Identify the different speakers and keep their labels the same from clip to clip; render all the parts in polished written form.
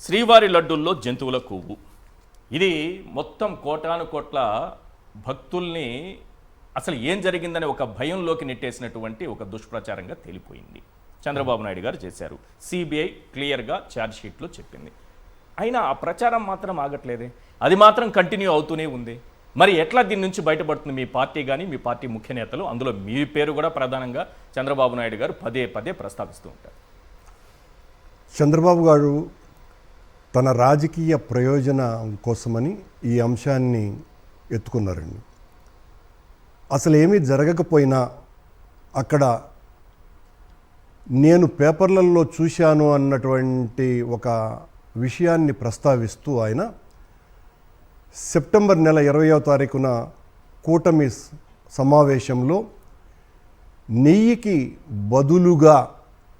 Speaker 1: శ్రీవారి లడ్డూల్లో జంతువుల కొవ్వు. ఇది మొత్తం కోటాను కోట్ల భక్తుల్ని అసలు ఏం జరిగిందనే ఒక భయంలోకి నెట్టేసినటువంటి ఒక దుష్ప్రచారంగా తేలిపోయింది. చంద్రబాబు నాయుడు గారు చేశారు. సిబిఐ క్లియర్గా ఛార్జ్షీట్లో చెప్పింది. అయినా ఆ ప్రచారం మాత్రం ఆగట్లేదే, అది మాత్రం కంటిన్యూ అవుతూనే ఉంది. మరి ఎట్లా దీని నుంచి బయటపడుతుంది మీ పార్టీ కానీ, మీ పార్టీ ముఖ్య నేతలు? అందులో మీ పేరు కూడా ప్రధానంగా చంద్రబాబు నాయుడు గారు పదే పదే ప్రస్తావిస్తూ ఉంటారు.
Speaker 2: చంద్రబాబు గారు తన రాజకీయ ప్రయోజనం కోసమని ఈ అంశాన్ని ఎత్తుకున్నారండి. అసలు ఏమీ జరగకపోయినా అక్కడ నేను పేపర్లలో చూశాను అన్నటువంటి ఒక విషయాన్ని ప్రస్తావిస్తూ ఆయన సెప్టెంబర్ నెల 20వ తారీఖున కూటమి సమావేశంలో నెయ్యికి బదులుగా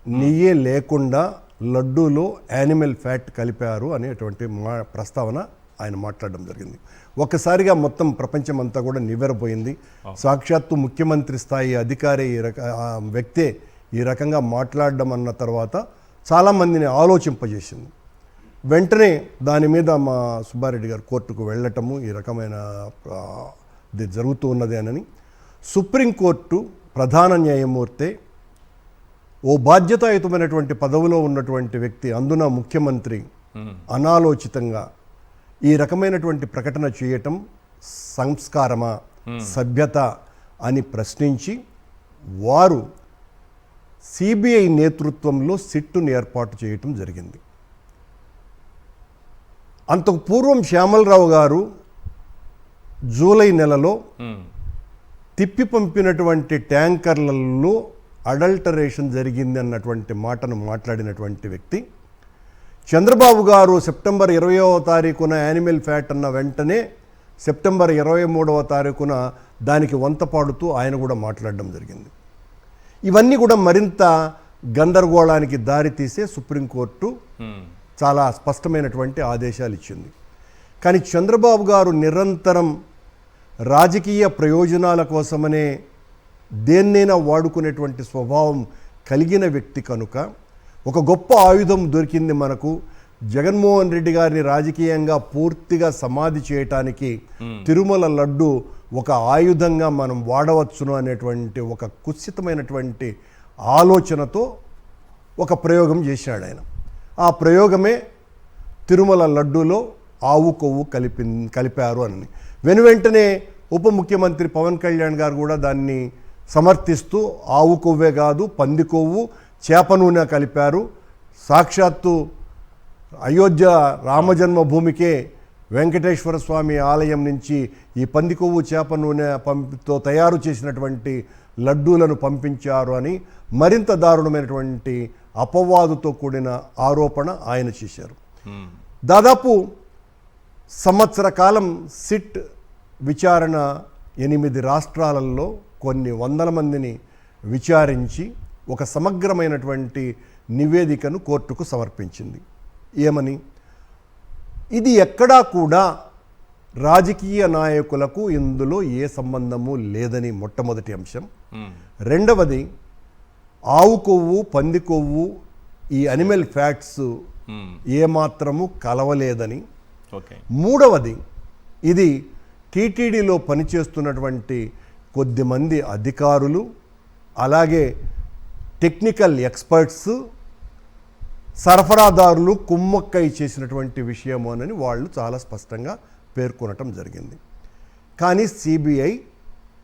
Speaker 2: నెయ్యే లేకుండా లడ్డూలో యానిమల్ ఫ్యాట్ కలిపారు అనేటువంటి ప్రస్తావన ఆయన మాట్లాడడం జరిగింది. ఒక్కసారిగా మొత్తం ప్రపంచం అంతా కూడా నివ్వెరపోయింది. సాక్షాత్తు ముఖ్యమంత్రి స్థాయి అధికారి వ్యక్తే ఈ రకంగా మాట్లాడడం అన్న తర్వాత చాలామందిని ఆలోచింపజేసింది. వెంటనే దాని మీద మా సుబ్బారెడ్డి గారు కోర్టుకు వెళ్ళటము ఈ రకమైన ఇది జరుగుతూ ఉన్నది అని సుప్రీంకోర్టు ప్రధాన న్యాయమూర్తి, ఓ బాధ్యతాయుతమైనటువంటి పదవిలో ఉన్నటువంటి వ్యక్తి, అందున ముఖ్యమంత్రి అనాలోచితంగా ఈ రకమైనటువంటి ప్రకటన చేయటం సంస్కారమా, సభ్యత అని ప్రశ్నించి వారు సిబిఐ నేతృత్వంలో సిట్టును ఏర్పాటు చేయటం జరిగింది. అంతకు పూర్వం శ్యామలరావు గారు జూలై నెలలో తిప్పి పంపినటువంటి ట్యాంకర్లలో అడల్టరేషన్ జరిగింది అన్నటువంటి మాటను మాట్లాడినటువంటి వ్యక్తి. చంద్రబాబు గారు సెప్టెంబర్ 20వ తారీఖున యానిమల్ ఫ్యాట్ అన్న వెంటనే సెప్టెంబర్ 23వ తారీఖున దానికి వంత పాడుతూ ఆయన కూడా మాట్లాడడం జరిగింది. ఇవన్నీ కూడా మరింత గందరగోళానికి దారితీసే సుప్రీంకోర్టు చాలా స్పష్టమైనటువంటి ఆదేశాలు ఇచ్చింది. కానీ చంద్రబాబు గారు నిరంతరం రాజకీయ ప్రయోజనాల కోసమనే దేన్నైనా వాడుకునేటువంటి స్వభావం కలిగిన వ్యక్తి కనుక ఒక గొప్ప ఆయుధం దొరికింది మనకు. జగన్మోహన్ రెడ్డి గారిని రాజకీయంగా పూర్తిగా సమాధి చేయటానికి తిరుమల లడ్డు ఒక ఆయుధంగా మనం వాడవచ్చును అనేటువంటి ఒక కుత్సితమైనటువంటి ఆలోచనతో ఒక ప్రయోగం చేశాడు ఆయన. ఆ ప్రయోగమే తిరుమల లడ్డూలో ఆవు కొవ్వు కలిపారు అని వెనువెంటనే ఉప ముఖ్యమంత్రి పవన్ కళ్యాణ్ గారు కూడా దాన్ని సమర్థిస్తూ ఆవు కొవ్వే కాదు, పంది కొవ్వు, చేప నూనె కలిపారు. సాక్షాత్తు అయోధ్య రామజన్మభూమికే వెంకటేశ్వర స్వామి ఆలయం నుంచి ఈ పంది కొవ్వు, చేప నూనె తో తయారు చేసినటువంటి లడ్డూలను పంపించారు అని మరింత దారుణమైనటువంటి అపవాదుతో కూడిన ఆరోపణ ఆయన చేశారు. దాదాపు సంవత్సర కాలం సిట్ విచారణ 8 రాష్ట్రాలలో కొన్ని వందల మందిని విచారించి ఒక సమగ్రమైనటువంటి నివేదికను కోర్టుకు సమర్పించింది. ఏమని? ఇది ఎక్కడా కూడా రాజకీయ నాయకులకు ఇందులో ఏ సంబంధము లేదని మొట్టమొదటి అంశం. రెండవది, ఆవు కొవ్వు, పంది కొవ్వు, ఈ అనిమల్ ఫ్యాట్స్ ఏమాత్రము కలవలేదని. మూడవది, ఇది టీటీడీలో పనిచేస్తున్నటువంటి కొద్దిమంది అధికారులు అలాగే టెక్నికల్ ఎక్స్పర్ట్స్, సరఫరాదారులు కుమ్మక్కై చేసినటువంటి విషయము అని వాళ్ళు చాలా స్పష్టంగా పేర్కొనటం జరిగింది. కానీ సిబిఐ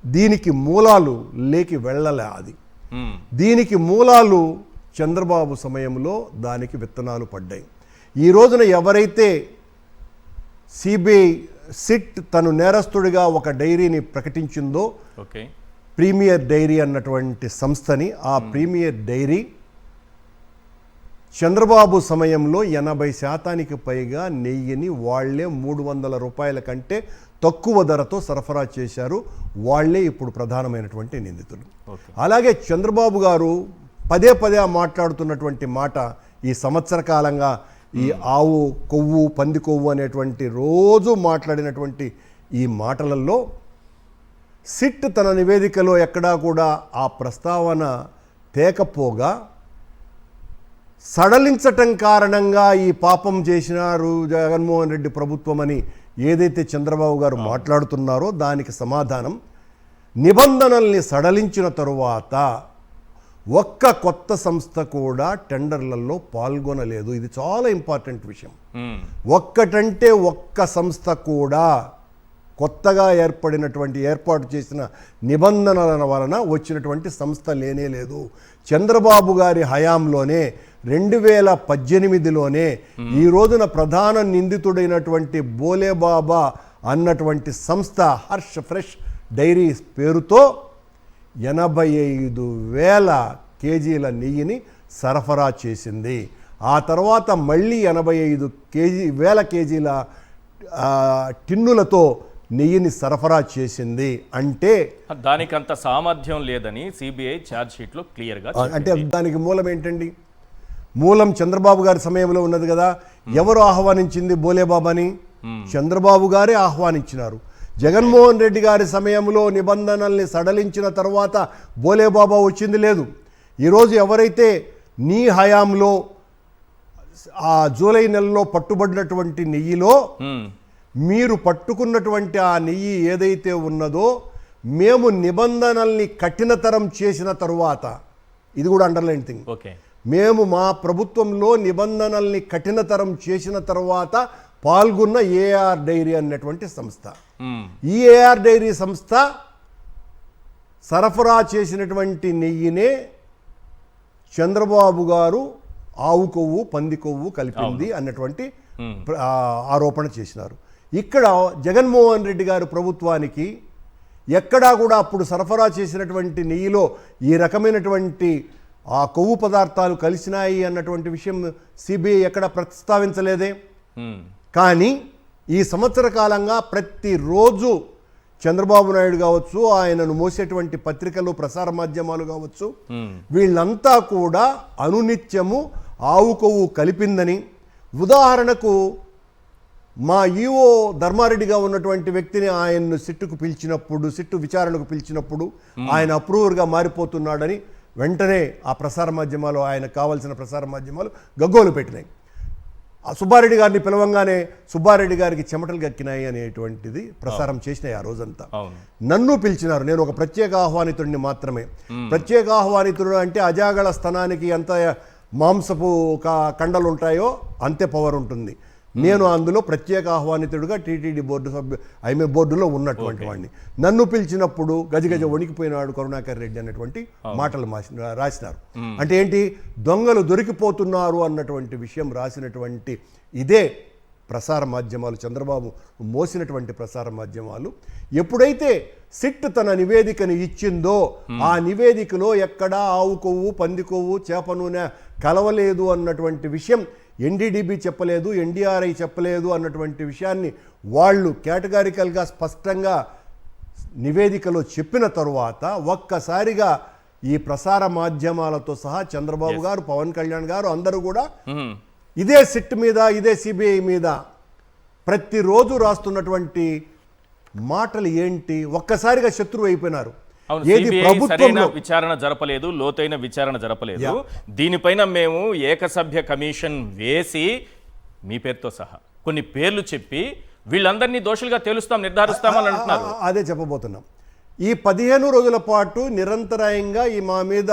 Speaker 2: దీనికి మూలాలు లేకి వెళ్ళలే. దీనికి మూలాలు చంద్రబాబు సమయంలో దానికి విత్తనాలు పడ్డాయి. ఈ రోజున ఎవరైతే సిబిఐ సిట్ తను నేరస్తుడిగా ఒక డైరీని ప్రకటించిందో, ప్రీమియర్ డైరీ అన్నటువంటి సంస్థని, ఆ ప్రీమియర్ డైరీ చంద్రబాబు సమయంలో 80% పైగా నెయ్యిని వాళ్లే 300 రూపాయల కంటే తక్కువ ధరతో సరఫరా చేశారు. వాళ్లే ఇప్పుడు ప్రధానమైనటువంటి నిందితులు. అలాగే చంద్రబాబు గారు పదే పదే మాట్లాడుతున్నటువంటి మాట, ఈ సంవత్సర కాలంగా ఈ ఆవు కొవ్వు, పంది కొవ్వు అనేటువంటి రోజు మాట్లాడినటువంటి ఈ మాటలలో సిట్ తన నివేదికలో ఎక్కడా కూడా ఆ ప్రస్తావన తేకపోగా సడలించటం కారణంగా ఈ పాపం చేసినారు జగన్మోహన్ రెడ్డి ప్రభుత్వం అని ఏదైతే చంద్రబాబు గారు మాట్లాడుతున్నారో దానికి సమాధానం, నిబంధనల్ని సడలించిన తరువాత ఒక్క కొత్త సంస్థ కూడా టెండర్లలో పాల్గొనలేదు. ఇది చాలా ఇంపార్టెంట్ విషయం. ఒక్కటంటే ఒక్క సంస్థ కూడా కొత్తగా ఏర్పాటు చేసిన నిబంధనల వలన వచ్చినటువంటి సంస్థ లేనే లేదు. చంద్రబాబు గారి హయాంలోనే 2018లోనే ఈ రోజున ప్రధాన నిందితుడైనటువంటి బోలేబాబా అన్నటువంటి సంస్థ హర్ష్ ఫ్రెష్ డైరీస్ పేరుతో 85,000 కేజీల నెయ్యిని సరఫరా చేసింది. ఆ తర్వాత మళ్ళీ 85,000 కేజీల టిన్నులతో నెయ్యిని సరఫరా చేసింది. అంటే
Speaker 1: దానికంత సామర్థ్యం లేదని సిబిఐ ఛార్జ్ షీట్లో క్లియర్గా
Speaker 2: అంటే దానికి మూలం ఏంటండి? మూలం చంద్రబాబు గారి సమయంలో ఉన్నది కదా. ఎవరు ఆహ్వానించింది బోలేబాబాని? చంద్రబాబు గారే ఆహ్వానించినారు. జగన్మోహన్ రెడ్డి గారి సమయంలో నిబంధనల్ని సడలించిన తర్వాత బోలేబాబా వచ్చింది లేదు. ఈరోజు ఎవరైతే నీ హయాంలో ఆ జూలై నెలలో పట్టుబడినటువంటి నెయ్యిలో మీరు పట్టుకున్నటువంటి ఆ నెయ్యి ఏదైతే ఉన్నదో, మేము నిబంధనల్ని కఠినతరం చేసిన తరువాత, ఇది కూడా అండర్లైన్ థింగ్, మేము మా ప్రభుత్వంలో నిబంధనల్ని కఠినతరం చేసిన తర్వాత పాల్గొన్న ఏఆర్ డైరీ అన్నటువంటి సంస్థ. ఈ ఏఆర్ డైరీ సంస్థ సరఫరా చేసినటువంటి నెయ్యినే చంద్రబాబు గారు ఆవు కొవ్వు పంది కొవ్వు కలిపింది అన్నటువంటి ఆరోపణ చేసినారు. ఇక్కడ జగన్మోహన్ రెడ్డి గారు ప్రభుత్వానికి ఎక్కడా కూడా అప్పుడు సరఫరా చేసినటువంటి నెయ్యిలో ఈ రకమైనటువంటి ఆ కొవ్వు పదార్థాలు కలిసినాయి అన్నటువంటి విషయం సిబిఐ ఎక్కడ ప్రస్తావించలేదే. కానీ ఈ సంవత్సర కాలంగా ప్రతిరోజు చంద్రబాబు నాయుడు కావచ్చు, ఆయనను మోసేటువంటి పత్రికలు ప్రసార మాధ్యమాలు కావచ్చు, వీళ్ళంతా కూడా అనునిత్యము ఆవు కొవ్వు కలిపిందని, ఉదాహరణకు మా ఈఓ ధర్మారెడ్డిగా ఉన్నటువంటి వ్యక్తిని ఆయన్ను సిట్టు విచారణకు పిలిచినప్పుడు ఆయన అప్రూవర్గా మారిపోతున్నాడని వెంటనే ఆ ప్రసార మాధ్యమాలు, ఆయనకు కావాల్సిన ప్రసార మాధ్యమాలు గగ్గోలు పెట్టినాయి. ఆ సుబ్బారెడ్డి గారిని పిలవంగానే సుబ్బారెడ్డి గారికి చెమటలు గక్కినాయి అనేటువంటిది ప్రసారం చేసినాయి ఆ రోజంతా. నన్ను పిలిచినారు, నేను ఒక ప్రత్యేక ఆహ్వానితుడిని మాత్రమే. ప్రత్యేక ఆహ్వానితుడు అంటే అజాగళ స్థనానికి ఎంత మాంసపు కండలు ఉంటాయో అంతే పవర్ ఉంటుంది. నేను అందులో ప్రత్యేక ఆహ్వానితుడుగా టీటీడీ బోర్డులో ఉన్నటువంటి వాడిని. నన్ను పిలిచినప్పుడు గజగజ వణికిపోయినాడు కరుణాకర్ రెడ్డి అన్నటువంటి మాటలు రాసినారు. అంటే ఏంటి? దొంగలు దొరికిపోతున్నారు అన్నటువంటి విషయం రాసినటువంటి ఇదే ప్రసార మాధ్యమాలు, చంద్రబాబు మోసినటువంటి ప్రసార మాధ్యమాలు. ఎప్పుడైతే సిట్ తన నివేదికను ఇచ్చిందో ఆ నివేదికలో ఎక్కడా ఆవు కొవ్వు పంది కొవ్వు చేప నూనె కలవలేదు అన్నటువంటి విషయం ఎన్డీడీబీ చెప్పలేదు, ఎన్డీఆర్ఐ చెప్పలేదు అన్నటువంటి విషయాన్ని వాళ్ళు కేటగారికల్గా స్పష్టంగా నివేదికలో చెప్పిన తరువాత ఒక్కసారిగా ఈ ప్రసార మాధ్యమాలతో సహా చంద్రబాబు గారు, పవన్ కళ్యాణ్ గారు అందరూ కూడా ఇదే సిట్ మీద, ఇదే సిబిఐ మీద ప్రతిరోజు రాస్తున్నటువంటి మాటలు ఏంటి? ఒక్కసారిగా శత్రువు అయిపోయినారు.
Speaker 1: సరైన విచారణ జరపలేదు, లోతైన విచారణ జరపలేదు. దీనిపైన మేము ఏకసభ్య కమిషన్ వేసి మీ పేరుతో సహా కొన్ని పేర్లు చెప్పి వీళ్ళందరినీ దోషులుగా తేలుస్తాం, నిర్ధారిస్తామని అంటున్నారు.
Speaker 2: అదే చెప్పబోతున్నాం. ఈ 15 రోజుల పాటు నిరంతరాయంగా ఈ మా మీద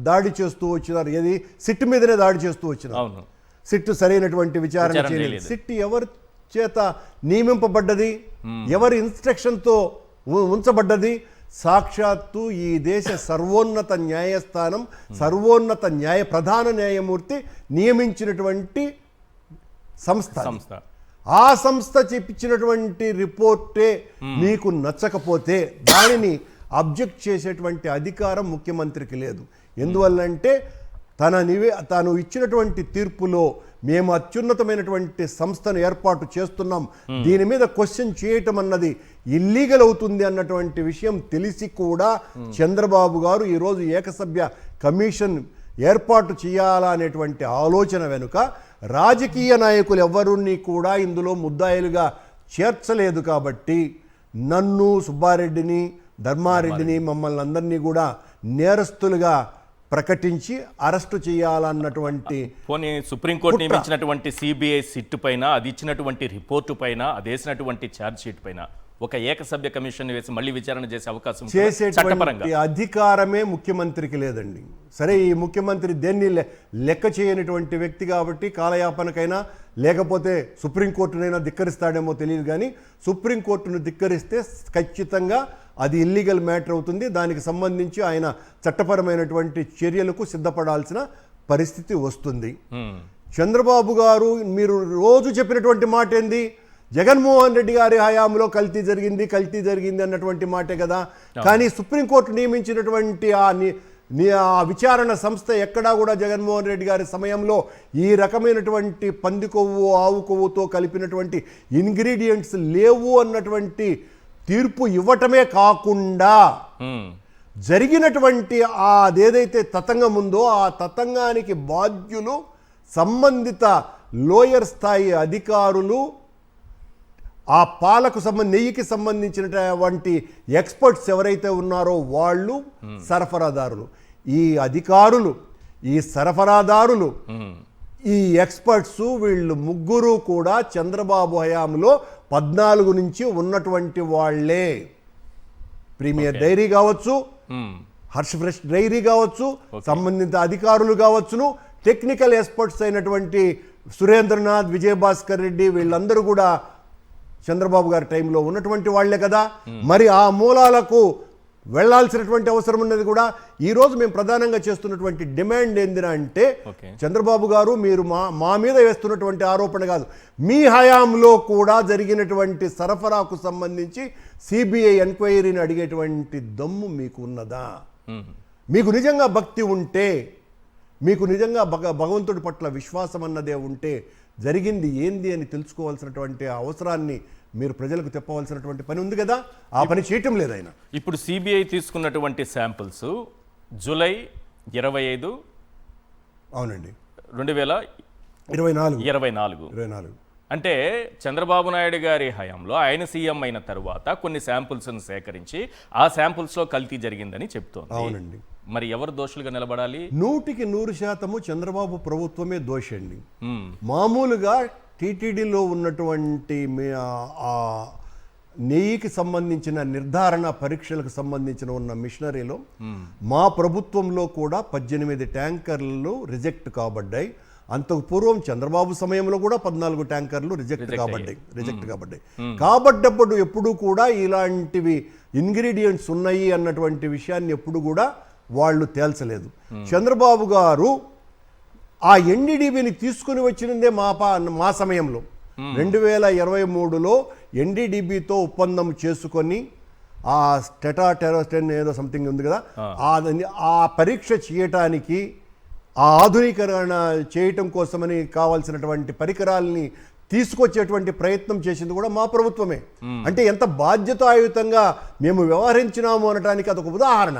Speaker 2: దాడి చేస్తూ వచ్చినారు. ఏది? సిట్ మీదనే దాడి చేస్తూ వచ్చినారు. సిట్ సరైనటువంటి విచారణ చేయలేదు. సిట్ ఎవరి చేత నియమింపబడ్డది? ఎవరి ఇన్స్ట్రక్షన్తో ఉంచబడ్డది? సాక్షాత్తు ఈ దేశ సర్వోన్నత న్యాయస్థానం, సర్వోన్నత ప్రధాన న్యాయమూర్తి నియమించినటువంటి సంస్థ. ఆ సంస్థ చెప్పించినటువంటి రిపోర్టే మీకు నచ్చకపోతే దానిని అబ్జెక్ట్ చేసేటువంటి అధికారం ముఖ్యమంత్రికి లేదు. ఎందువల్లంటే తాను ఇచ్చినటువంటి తీర్పులో మేము అత్యున్నతమైనటువంటి సంస్థను ఏర్పాటు చేస్తున్నాం, దీని మీద క్వశ్చన్ చేయటం అన్నది ఇల్లీగల్ అవుతుంది అన్నటువంటి విషయం తెలిసి కూడా చంద్రబాబు గారు ఈరోజు ఏకసభ్య కమిషన్ ఏర్పాటు చేయాలనేటువంటి ఆలోచన వెనుక రాజకీయ నాయకులు ఎవరిని కూడా ఇందులో ముద్దాయిలుగా చేర్చలేదు. కాబట్టి నన్ను, సుబ్బారెడ్డిని, ధర్మారెడ్డిని, మమ్మల్ని అందరినీ కూడా నేరస్తులుగా ప్రకటించి అరెస్టు చేయాలన్నటువంటి
Speaker 1: పోనీ సుప్రీంకోర్టు నియమించినటువంటి సిబిఐ సిట్ పైన, అది ఇచ్చినటువంటి రిపోర్టు పైన, అది వేసినటువంటి ఛార్జ్ షీట్ పైన ఒక ఏకసభ్య కమిషన్ వేసి మళ్ళీ విచారణ చేసే అవకాశం ఉంటుందా? చట్టపరంగా
Speaker 2: చేసేటువంటి అధికారమే ముఖ్యమంత్రికి లేదండి. సరే, ఈ ముఖ్యమంత్రి దేన్ని లెక్క చేయనటువంటి వ్యక్తి కాబట్టి కాలయాపనకైనా లేకపోతే సుప్రీంకోర్టునైనా ధిక్కరిస్తాడేమో తెలియదు, కానీ సుప్రీంకోర్టును ధిక్కరిస్తే ఖచ్చితంగా అది ఇల్లీగల్ మ్యాటర్ అవుతుంది. దానికి సంబంధించి ఆయన చట్టపరమైనటువంటి చర్యలకు సిద్ధపడాల్సిన పరిస్థితి వస్తుంది. చంద్రబాబు గారు మీరు రోజు చెప్పినటువంటి మాట ఏంది? జగన్మోహన్ రెడ్డి గారి హయాంలో కల్తీ జరిగింది అన్నటువంటి మాటే కదా. కానీ సుప్రీంకోర్టు నియమించినటువంటి ఆ విచారణ సంస్థ ఎక్కడా కూడా జగన్మోహన్ రెడ్డి గారి సమయంలో ఈ రకమైనటువంటి పంది కొవ్వు, ఆవు కొవ్వుతో కలిపినటువంటి ఇంగ్రీడియంట్స్ లేవు అన్నటువంటి తీర్పు ఇవ్వటమే కాకుండా జరిగినటువంటి అదేదైతే తతంగం ఉందో ఆ తతంగానికి బాధ్యులు సంబంధిత లోయర్ స్థాయి అధికారులు, ఆ పాలకు నెయ్యికి సంబంధించినటువంటి ఎక్స్పర్ట్స్ ఎవరైతే ఉన్నారో వాళ్ళు సరఫరాదారులు. ఈ అధికారులు, ఈ సరఫరాదారులు, ఈ ఎక్స్పర్ట్స్ వీళ్ళు ముగ్గురు కూడా చంద్రబాబు హయాంలో 14 నుంచి ఉన్నటువంటి వాళ్ళే. ప్రీమియర్ డైరీ కావచ్చు, హర్ష్ ఫ్రెష్ డైరీ కావచ్చు, సంబంధిత అధికారులు కావచ్చును, టెక్నికల్ ఎక్స్పర్ట్స్ అయినటువంటి సురేంద్రనాథ్, విజయభాస్కర్ రెడ్డి వీళ్ళందరూ కూడా చంద్రబాబు గారి టైంలో ఉన్నటువంటి వాళ్లే కదా. మరి ఆ మూలాలకు వెళ్లాల్సినటువంటి అవసరం ఉన్నది కూడా. ఈరోజు మేము ప్రధానంగా చేస్తున్నటువంటి డిమాండ్ ఏందిరా అంటే, చంద్రబాబు గారు మీరు మా మీద వేస్తున్నటువంటి ఆరోపణ కాదు, మీ హయాంలో కూడా జరిగినటువంటి సరఫరాకు సంబంధించి సిబిఐ ఎంక్వైరీని అడిగేటువంటి దమ్ము మీకు ఉన్నదా? మీకు నిజంగా భక్తి ఉంటే, మీకు నిజంగా భగవంతుడి పట్ల విశ్వాసం అన్నదే ఉంటే జరిగింది ఏంది అని తెలుసుకోవాల్సినటువంటి అవసరాన్ని మీరు ప్రజలకు చెప్పవలసినటువంటి పని ఉంది కదా. ఆ పని చేయటం లేదు ఆయన.
Speaker 1: ఇప్పుడు సిబిఐ తీసుకున్నటువంటి శాంపిల్స్ జూలై 25
Speaker 2: అవునండి
Speaker 1: 2024 అంటే చంద్రబాబు నాయుడు గారి హయాంలో ఆయన సీఎం అయిన తర్వాత కొన్ని శాంపుల్స్ను సేకరించి ఆ శాంపుల్స్లో కల్తీ జరిగిందని చెప్తోంది.
Speaker 2: అవునండి.
Speaker 1: మరి ఎవరు దోషులుగా నిలబడాలి?
Speaker 2: 100% చంద్రబాబు ప్రభుత్వమే దోషండి. మామూలుగా టీటీడీలో ఉన్నటువంటి నెయ్యికి సంబంధించిన నిర్ధారణ పరీక్షలకు సంబంధించిన ఉన్న మిషనరీలో మా ప్రభుత్వంలో కూడా 18 ట్యాంకర్లు రిజెక్ట్ కాబడ్డాయి. అంతకు పూర్వం చంద్రబాబు సమయంలో కూడా 14 ట్యాంకర్లు రిజెక్ట్ కాబడ్డాయి. కాబట్టప్పుడు ఎప్పుడు కూడా ఇలాంటివి ఇంగ్రీడియంట్స్ ఉన్నాయి అన్నటువంటి విషయాన్ని ఎప్పుడు కూడా వాళ్ళు తేల్చలేదు. చంద్రబాబు గారు ఆ ఎన్డీడీబీని తీసుకుని వచ్చినదే మా సమయంలో 2023లో ఎన్డీడీబీతో ఒప్పందం చేసుకొని ఆ టెరాటెరోస్టెన్ ఏదో సంథింగ్ ఉంది కదా, ఆ పరీక్ష చేయటానికి, ఆ ఆధునీకరణ చేయటం కోసమని కావాల్సినటువంటి పరికరాలని తీసుకొచ్చేటువంటి ప్రయత్నం చేసింది కూడా మా ప్రభుత్వమే. అంటే ఎంత బాధ్యతాయుతంగా మేము వ్యవహరించినాము అనడానికి అదొక ఉదాహరణ.